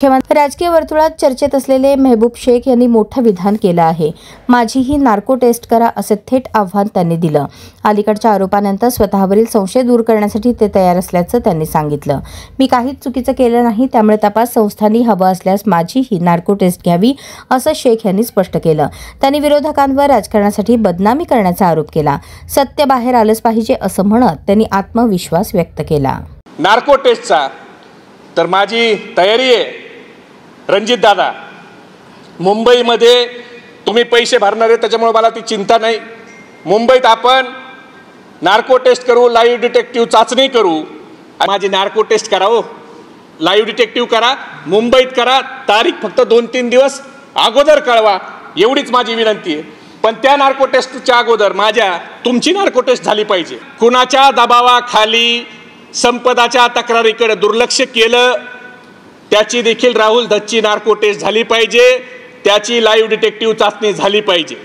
राजकीय वर्तुळात चर्चेत असलेले मेहबूब शेख यांनी मोठं विधान केलं आहे। माझीही नार्को टेस्ट करा असे थेट आव्हान त्यांनी दिलं। अलीकडच्या आरोपानंतर स्वतःवरील संशय दूर करण्यासाठी ते तयार असल्याचं त्यांनी सांगितलं। मी काहीच चुकीचं केलं नाही, त्यामुळे तपास संस्थांनी हवं असल्यास माझीही नार्को टेस्ट घ्यावी असं शेख यांनी स्पष्ट केलं। त्यांनी विरोधकांवर राजकारणासाठी बदनामी करण्याचा आरोप केला। सत्य बाहेर आलंच पाहिजे असं म्हणत त्यांनी आत्मविश्वास व्यक्त केला। नार्को टेस्टचा तर माझी तयारी आहे। रणजित दादा, मुंबईमध्ये तुम्ही पैसे भरणार आहे त्याच्यामुळे मला ती चिंता नाही। मुंबईत आपण नार्को टेस्ट करू, लाईव्ह डिटेक्टिव्ह चाचणी करू। माझी नार्को टेस्ट करा, हो लाईव्ह डिटेक्टिव्ह करा, मुंबईत करा। तारीख फक्त 2-3 दिवस अगोदर कळवा, एवढीच माझी विनंती आहे। पण त्या नार्को टेस्टच्या अगोदर तुमची नार्को टेस्ट झाली पाहिजे। कुणाच्या दबावाखाली संपदाच्या तक्रारीकडे दुर्लक्ष केलं त्याची देखील राहुल धसची नार्को टेस्ट झाली पाहिजे, त्याची लाईव्ह डिटेक्टिव्ह चाचणी झाली पाहिजे।